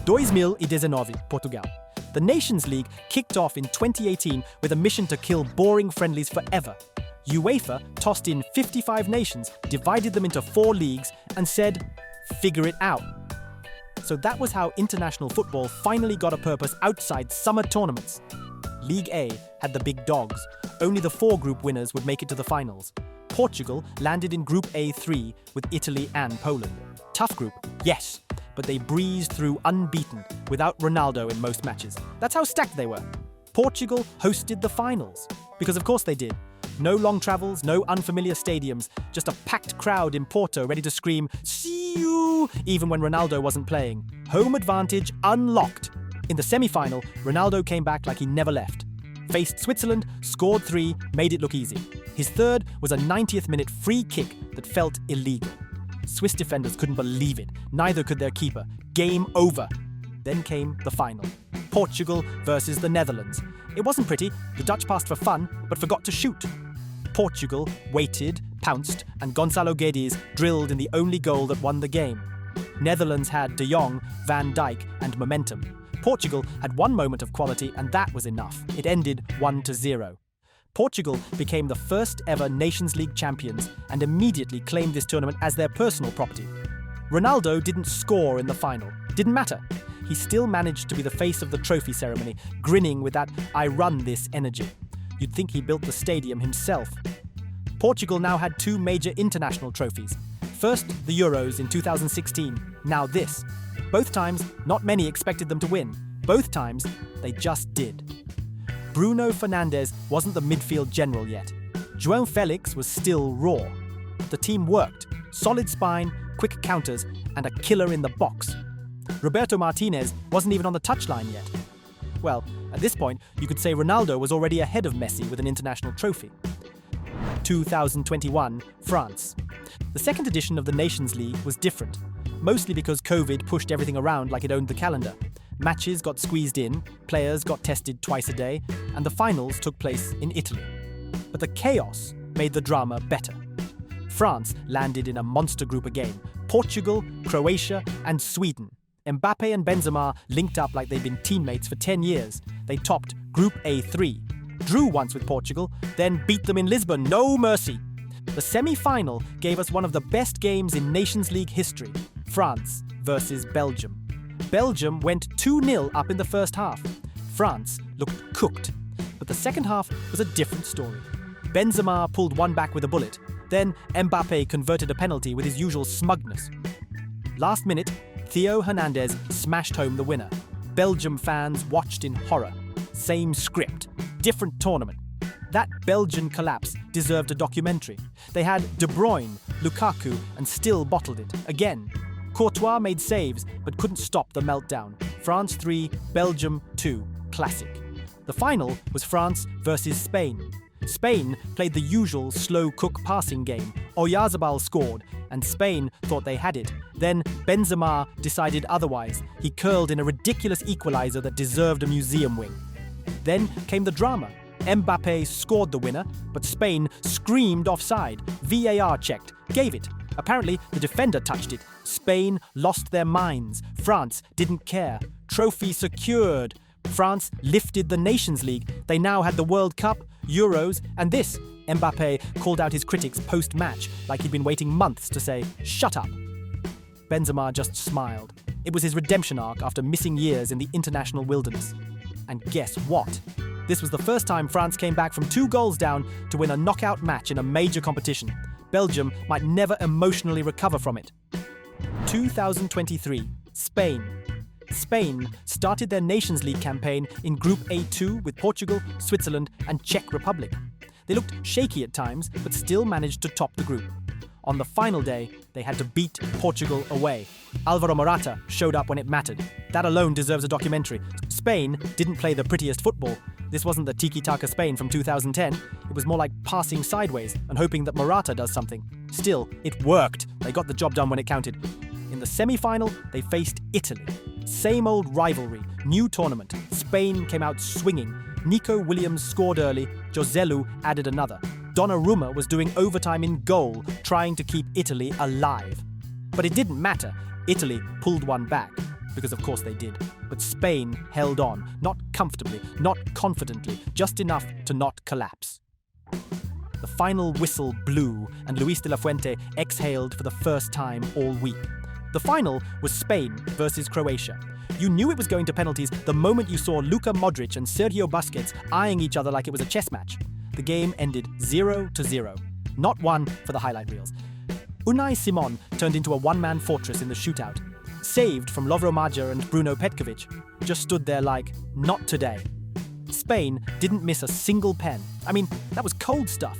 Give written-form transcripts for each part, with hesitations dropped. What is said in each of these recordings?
2019, Portugal. The Nations League kicked off in 2018 with a mission to kill boring friendlies forever. UEFA tossed in 55 nations, divided them into 4 leagues, and said, figure it out. So that was how international football finally got a purpose outside summer tournaments. League A had the big dogs. Only the 4 group winners would make it to the finals. Portugal landed in Group A3 with Italy and Poland. Tough group, yes, but they breezed through unbeaten without Ronaldo in most matches. That's how stacked they were. Portugal hosted the finals, because of course they did. No long travels, no unfamiliar stadiums, just a packed crowd in Porto ready to scream, "See you!" even when Ronaldo wasn't playing. Home advantage unlocked. In the semi-final, Ronaldo came back like he never left. Faced Switzerland, scored 3, made it look easy. His third was a 90th minute free kick that felt illegal. Swiss defenders couldn't believe it, neither could their keeper. Game over. Then came the final. Portugal versus the Netherlands. It wasn't pretty, the Dutch passed for fun, but forgot to shoot. Portugal waited, pounced, and Gonçalo Guedes drilled in the only goal that won the game. Netherlands had De Jong, Van Dijk, and momentum. Portugal had one moment of quality, and that was enough. It ended 1-0. Portugal became the first ever Nations League champions and immediately claimed this tournament as their personal property. Ronaldo didn't score in the final. Didn't matter. He still managed to be the face of the trophy ceremony, grinning with that "I run this" energy. You'd think he built the stadium himself. Portugal now had 2 major international trophies. First, the Euros in 2016. Now this. Both times, not many expected them to win. Both times, they just did. Bruno Fernandes wasn't the midfield general yet. João Felix was still raw. The team worked. Solid spine, quick counters, and a killer in the box. Roberto Martinez wasn't even on the touchline yet. Well, at this point, you could say Ronaldo was already ahead of Messi with an international trophy. 2021, France. The second edition of the Nations League was different, mostly because COVID pushed everything around like it owned the calendar. Matches got squeezed in, players got tested twice a day, and the finals took place in Italy. But the chaos made the drama better. France landed in a monster group again: Portugal, Croatia, and Sweden. Mbappe and Benzema linked up like they'd been teammates for 10 years. They topped Group A3, drew once with Portugal, then beat them in Lisbon, no mercy. The semi-final gave us one of the best games in Nations League history: France versus Belgium. Belgium went 2-0 up in the first half. France looked cooked, but the second half was a different story. Benzema pulled one back with a bullet, then Mbappe converted a penalty with his usual smugness. Last minute, Theo Hernandez smashed home the winner. Belgium fans watched in horror. Same script, different tournament. That Belgian collapse deserved a documentary. They had De Bruyne, Lukaku, and still bottled it. Again, Courtois made saves, but couldn't stop the meltdown. France 3, Belgium 2. Classic. The final was France versus Spain. Spain played the usual slow cook passing game. Oyarzabal scored, and Spain thought they had it. Then Benzema decided otherwise. He curled in a ridiculous equalizer that deserved a museum wing. Then came the drama. Mbappe scored the winner, but Spain screamed offside. VAR checked, gave it. Apparently, the defender touched it. Spain lost their minds. France didn't care. Trophy secured. France lifted the Nations League. They now had the World Cup, Euros, and this. Mbappe called out his critics post-match like he'd been waiting months to say, "Shut up." Benzema just smiled. It was his redemption arc after missing years in the international wilderness. And guess what? This was the first time France came back from 2 goals down to win a knockout match in a major competition. Belgium might never emotionally recover from it. 2023, Spain. Spain started their Nations League campaign in Group A2 with Portugal, Switzerland, and Czech Republic. They looked shaky at times, but still managed to top the group. On the final day, they had to beat Portugal away. Alvaro Morata showed up when it mattered. That alone deserves a documentary. Spain didn't play the prettiest football. This wasn't the tiki-taka Spain from 2010. It was more like passing sideways and hoping that Morata does something. Still, it worked. They got the job done when it counted. In the semi-final, they faced Italy. Same old rivalry, new tournament. Spain came out swinging. Nico Williams scored early. Joselu added another. Donnarumma was doing overtime in goal, trying to keep Italy alive. But it didn't matter. Italy pulled one back. because of course they did. But Spain held on, not comfortably, not confidently, just enough to not collapse. The final whistle blew, and Luis de la Fuente exhaled for the first time all week. The final was Spain versus Croatia. You knew it was going to penalties the moment you saw Luka Modric and Sergio Busquets eyeing each other like it was a chess match. The game ended 0-0. Not one for the highlight reels. Unai Simon turned into a one-man fortress in the shootout. Saved from Lovro Majer and Bruno Petkovic. Just stood there like, not today. Spain didn't miss a single pen. I mean, that was cold stuff.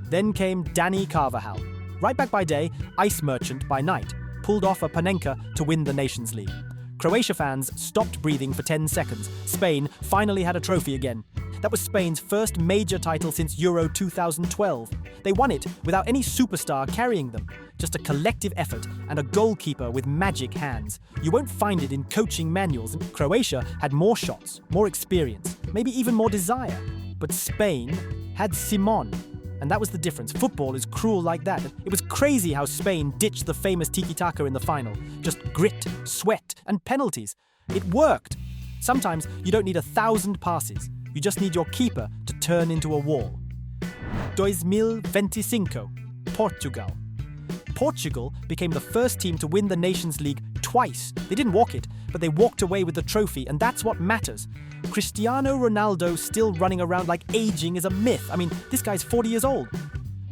Then came Dani Carvajal. Right back by day, ice merchant by night. Pulled off a Panenka to win the Nations League. Croatia fans stopped breathing for 10 seconds. Spain finally had a trophy again. That was Spain's first major title since Euro 2012. They won it without any superstar carrying them. Just a collective effort and a goalkeeper with magic hands. You won't find it in coaching manuals. Croatia had more shots, more experience, maybe even more desire. But Spain had Simon. And that was the difference. Football is cruel like that. It was crazy how Spain ditched the famous tiki-taka in the final. Just grit, sweat, and penalties. It worked. Sometimes you don't need 1,000 passes. You just need your keeper to turn into a wall. 2025, Portugal. Portugal became the first team to win the Nations League twice. They didn't walk it, but they walked away with the trophy, and that's what matters. Cristiano Ronaldo still running around like aging is a myth. I mean, this guy's 40 years old.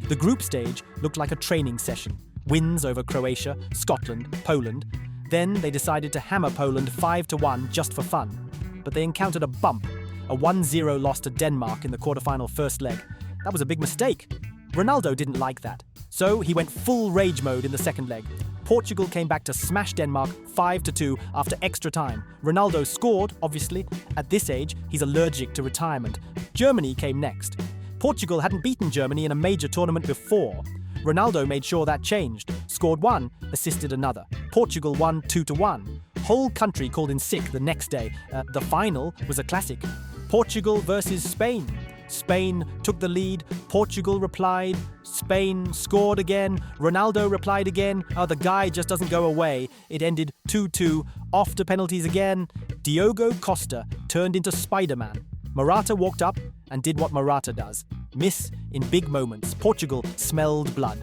The group stage looked like a training session. Wins over Croatia, Scotland, Poland. Then they decided to hammer Poland 5-1 just for fun. But they encountered a bump, a 1-0 loss to Denmark in the quarterfinal first leg. That was a big mistake. Ronaldo didn't like that. So he went full rage mode in the second leg. Portugal came back to smash Denmark 5-2 after extra time. Ronaldo scored, obviously. At this age, he's allergic to retirement. Germany came next. Portugal hadn't beaten Germany in a major tournament before. Ronaldo made sure that changed. Scored one, assisted another. Portugal won 2-1. Whole country called in sick the next day. The final was a classic. Portugal versus Spain. Spain took the lead, Portugal replied, Spain scored again, Ronaldo replied again, the guy just doesn't go away. It ended 2-2, off to penalties again. Diogo Costa turned into Spider-Man. Morata walked up and did what Morata does. Miss in big moments. Portugal smelled blood.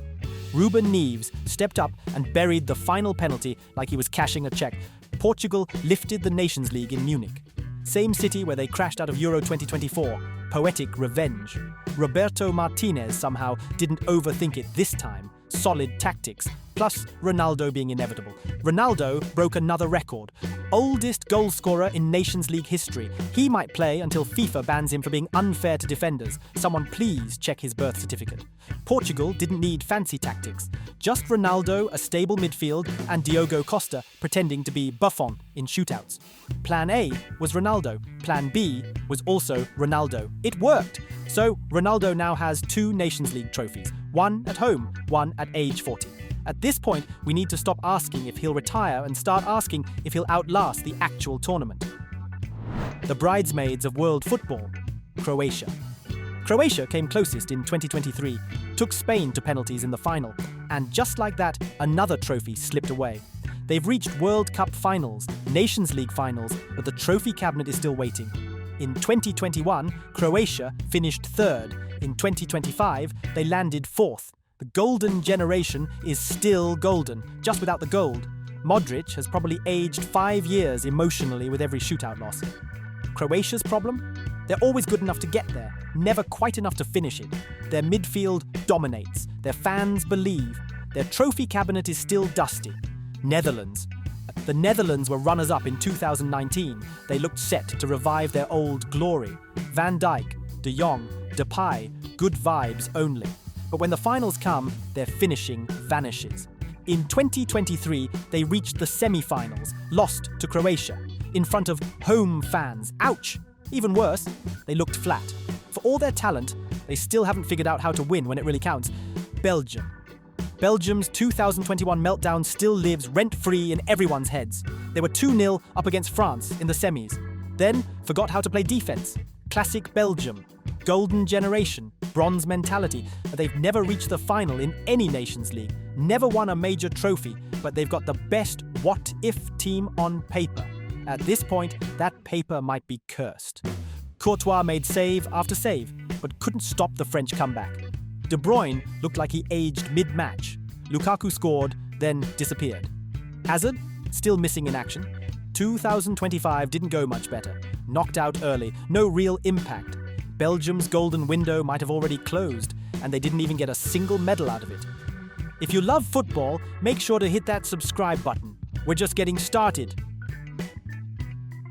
Ruben Neves stepped up and buried the final penalty like he was cashing a check. Portugal lifted the Nations League in Munich. Same city where they crashed out of Euro 2024. Poetic revenge. Roberto Martinez somehow didn't overthink it this time. Solid tactics, plus Ronaldo being inevitable. Ronaldo broke another record. Oldest goalscorer in Nations League history. He might play until FIFA bans him for being unfair to defenders. Someone please check his birth certificate. Portugal didn't need fancy tactics. Just Ronaldo, a stable midfield, and Diogo Costa pretending to be Buffon in shootouts. Plan A was Ronaldo. Plan B was also Ronaldo. It worked. So Ronaldo now has 2 Nations League trophies. One at home, one at age 40. At this point, we need to stop asking if he'll retire and start asking if he'll outlast the actual tournament. The bridesmaids of world football, Croatia. Croatia came closest in 2023, took Spain to penalties in the final, and just like that, another trophy slipped away. They've reached World Cup finals, Nations League finals, but the trophy cabinet is still waiting. In 2021, Croatia finished 3rd. In 2025, they landed 4th. The golden generation is still golden, just without the gold. Modric has probably aged 5 years emotionally with every shootout loss. Croatia's problem? They're always good enough to get there, never quite enough to finish it. Their midfield dominates. Their fans believe. Their trophy cabinet is still dusty. Netherlands. The Netherlands were runners-up in 2019. They looked set to revive their old glory. Van Dijk, De Jong, Depay, good vibes only. But when the finals come, their finishing vanishes. In 2023, they reached the semi-finals, lost to Croatia, in front of home fans. Ouch! Even worse, they looked flat. For all their talent, they still haven't figured out how to win when it really counts. Belgium. Belgium's 2021 meltdown still lives rent-free in everyone's heads. They were 2-0 up against France in the semis. Then forgot how to play defense. Classic Belgium. Golden generation. Bronze mentality. They've never reached the final in any Nations League. never won a major trophy, but they've got the best what-if team on paper. At this point, that paper might be cursed. Courtois made save after save, but couldn't stop the French comeback. De Bruyne looked like he aged mid-match. Lukaku scored, then disappeared. Hazard, still missing in action. 2025 didn't go much better. Knocked out early, no real impact. Belgium's golden window might have already closed, and they didn't even get a single medal out of it. If you love football, make sure to hit that subscribe button. We're just getting started.